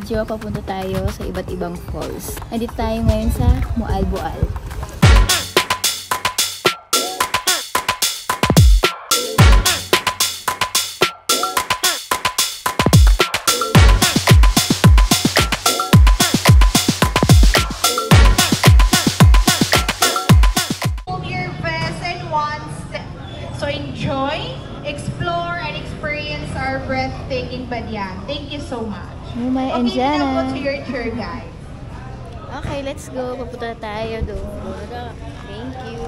video, papunta tayo sa iba't ibang falls. Nandito tayo ngayon sa Moalboal. So enjoy, explore, and experience our breathtaking Badian. Thank you so much. Mumay and Jana. Go to your tour guide. Okay, let's go. Papunta tayo doon. Thank you.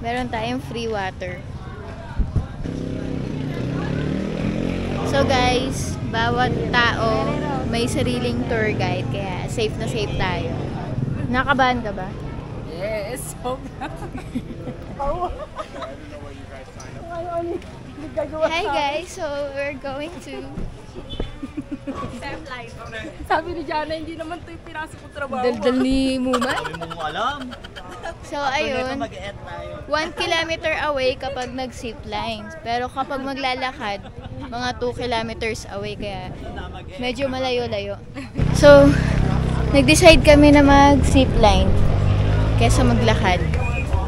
Meron tayong free water. So guys, bawat tao may sariling tour guide. Kaya safe na safe tayo. Nakabahan ka ba? Yes, Hi guys, so we're going to Sam Life. Sabi ni Jana, hindi naman ito yung pinasok ko trabaho. daldal ni Muma. Sabi mo alam. So ayun, 1 kilometer away kapag nag-zip lines. Pero kapag maglalakad, mga 2 kilometers away. Kaya medyo malayo-layo. So, nag-decide kami na mag-zip line kesa maglakad.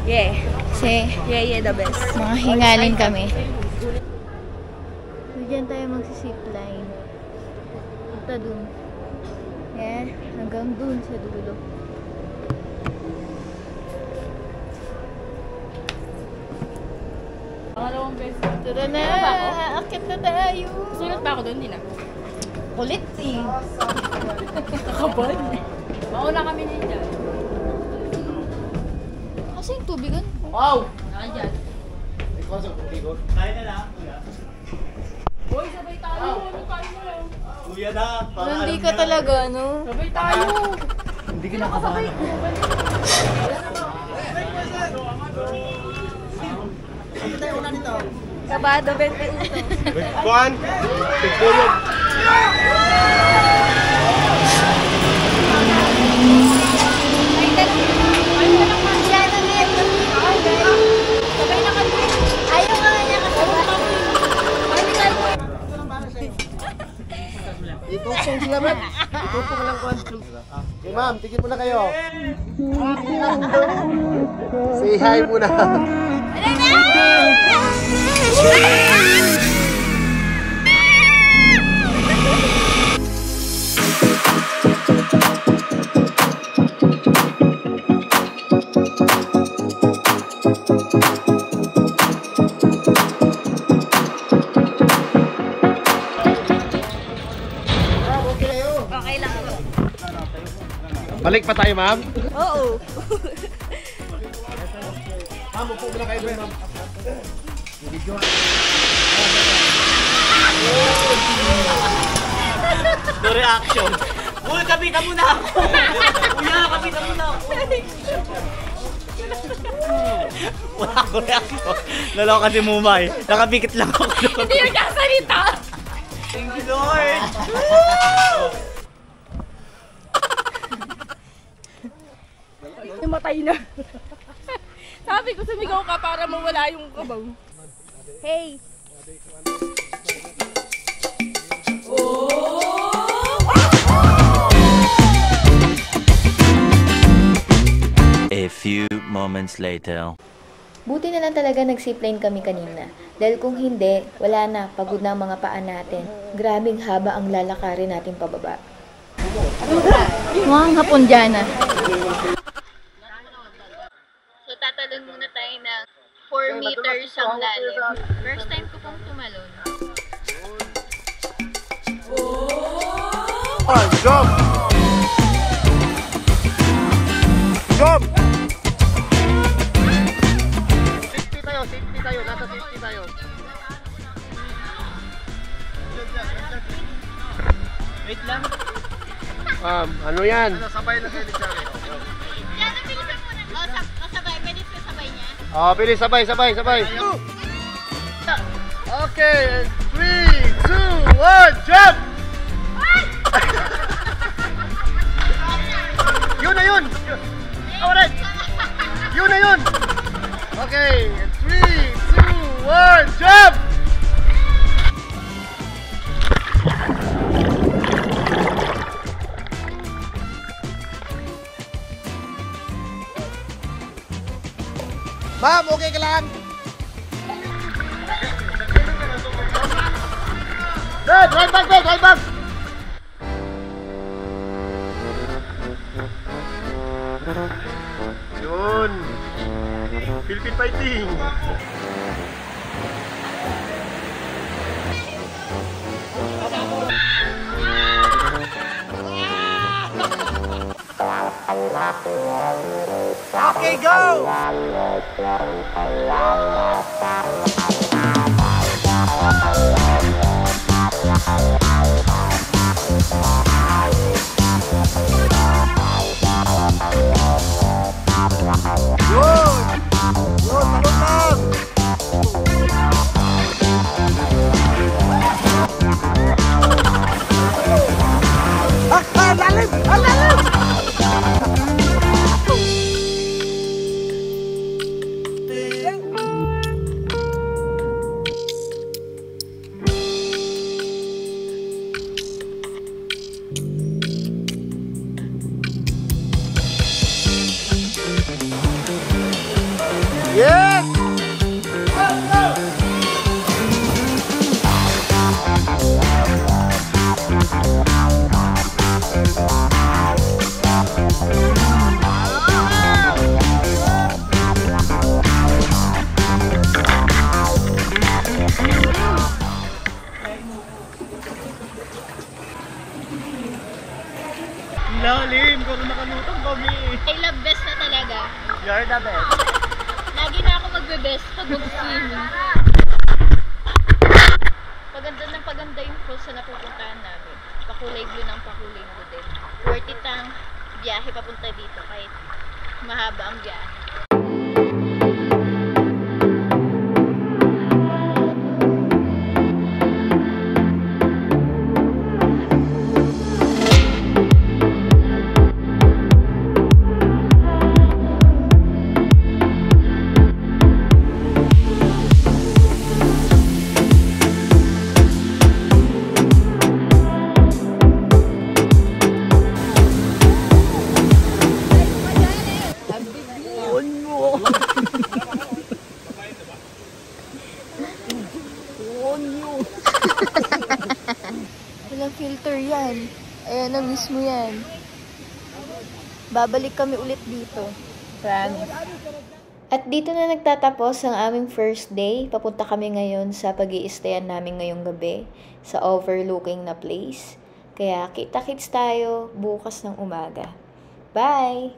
Yeah. Kasi Yeah, the best. mga hingalin kami. So, dyan tayo mag-zip line. Punta dun. Yeah, hanggang dun sa dulo. Pangalawang beses. Tara na! Akit na tayo! Sulat ba ako doon? Hindi na. Kulit eh! Nakabad. Mauna kami niya. Kasi yung tubigan. Wow! Nakandyan. Kaya na lang, kuya. Boy, sabay tayo. Ano tayo mo? Kuya na, para Hindi alam ka na. talaga, no? Sabay tayo. Hindi ka nakasabay. Kabado, 20 uto. Juan, tigpulog. Itutong sila, ma'am. Itutong lang ko. Okay, ma'am, tigil muna kayo. Say hi muna. Balik pa tayo, ma'am? Oo. Ma'am, upo muna kayo doon, ma'am. No reaction. Uy, kapitan mo na ako. Kuya, kapitan mo na ako. Wala akong reaction. Naloka si Mumay. Nakapikit lang ako doon. Hindi yung kasalita. Thank you, Lord. Namatay na. Sabi ko, sumigaw ka para mawala yung kabaw. Hey! A few moments later. Buti na lang talaga nag-zipline kami kanina. Dahil kung hindi, wala na, pagod na ang mga paa natin. Grabing haba ang lalakarin natin pababa. Mukhang hapon dyan ah. So tatalon muna tayo ng 4 meters ang lalim. First time ko pong tumalon. Jump! Jump! Safety tayo. Nasa safety tayo. Wait lang. Ano yan? Sabay na kayo ni Chari. Sabay, pwede sa sabay niya? Pili, sabay. Okay, 3, 2, 1, jump! Yun na yun! Alright! Yun na yun! Okay, 3, 2, 1, jump! Ma'am, okay ka lang? Drive back, drive back! Yun! Philippine fighting! Okay, go! Yes! Lalim, kung nakanutang kami. I love best na talaga. You're the best. Lagi na ako magbe-best pag mag-swimming. Paganda yung falls na napupuntahan namin. Pakulay blue ng pakulay blue din. Worth it ang biyahe papunta dito kahit mahaba ang biyahe. Walang filter yan. Ayan, na-miss mo yan. Babalik kami ulit dito. Promise. At dito na nagtatapos ang aming first day. Papunta kami ngayon sa pag-i-stayan namin ngayong gabi sa overlooking na place. Kaya kita-kits tayo bukas ng umaga. Bye!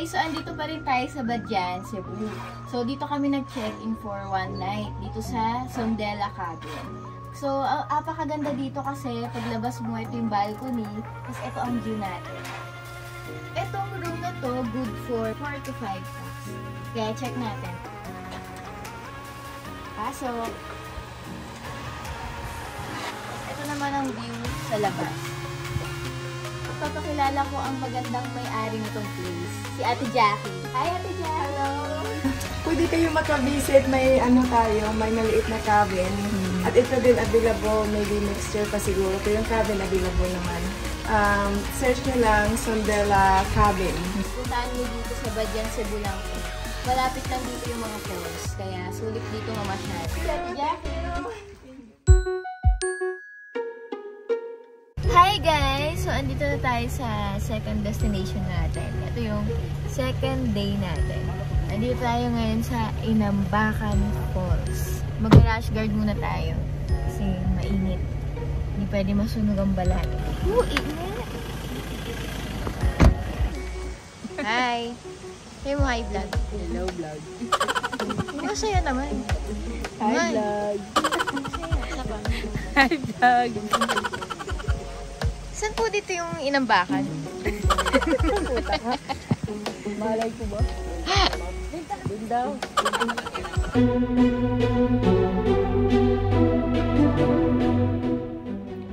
So, andito pa rin tayo sa Badian, Cebu. So, dito kami nag-check-in for one night dito sa Sondela Cabin. So, apakaganda dito kasi paglabas mo, ito yung balcony, tapos ito ang view natin. Itong room na to, good for 4 to 5 bucks. Kaya check natin. Pasok. Ito naman ang view sa labas. Papakilala ko ang magandang may-ari nitong place, si Ate Jackie. Hi, Ate Jackie! Hello! Pwede kayo maka-visit, may may maliit na cabin. At ito din available, maybe mixture pa siguro. Pero yung cabin available naman. Search nyo lang, Sondela Cabin. Puntaan nyo dito sa Badian, Cebu lang po. Malapit lang dito yung mga falls, kaya sulit dito mamasyal. Si Ate Jackie! Hi guys! So, andito na tayo sa second destination natin. Ito yung second day natin. Andito tayo ngayon sa Inambakan Falls. Mag-rash guard muna tayo kasi mainit. Hindi pwede masunog ang balat. Init! Hi! Say mo hi, vlog. Hello, vlog. Masaya naman. Hi, vlog. Hi, vlog. Saan po dito yung Inambakan? Puta ka. Malay ko ba? Doon daw.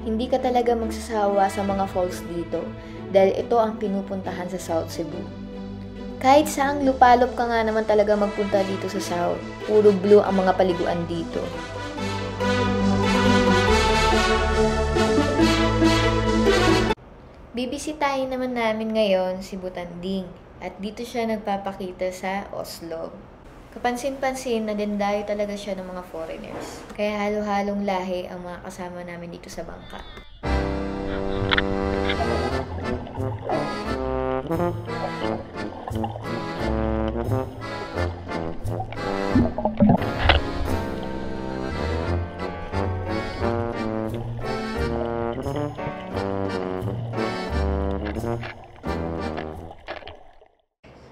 Hindi ka talaga magsasawa sa mga falls dito. dahil ito ang pinupuntahan sa South Cebu. Kahit saang lupalop ka nga naman talaga magpunta dito sa South, puro blue ang mga paliguan dito. Bibisitahin naman namin ngayon si Butanding at dito siya nagpapakita sa Oslo. Kapansin-pansin na dendayo talaga siya ng mga foreigners, kaya halo-halong lahi ang mga kasama namin dito sa bangka.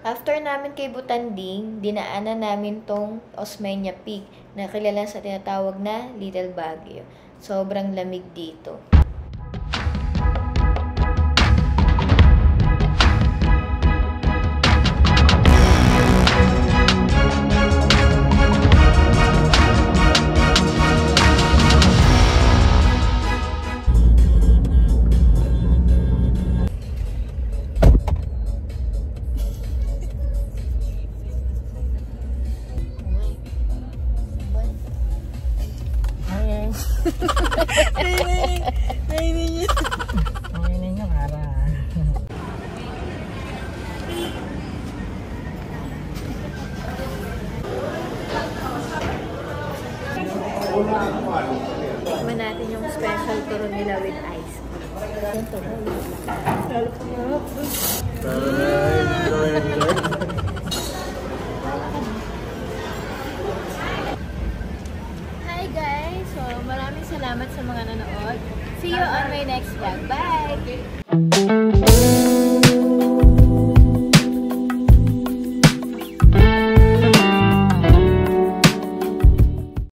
After namin kay Butanding, dinaanan namin tong Osmeña Peak na kilala sa tinatawag na Little Baguio. Sobrang lamig dito. Tikman natin yung special turon nila with ice. Hi guys! So maraming salamat sa mga nanood. See you on my next vlog. Bye!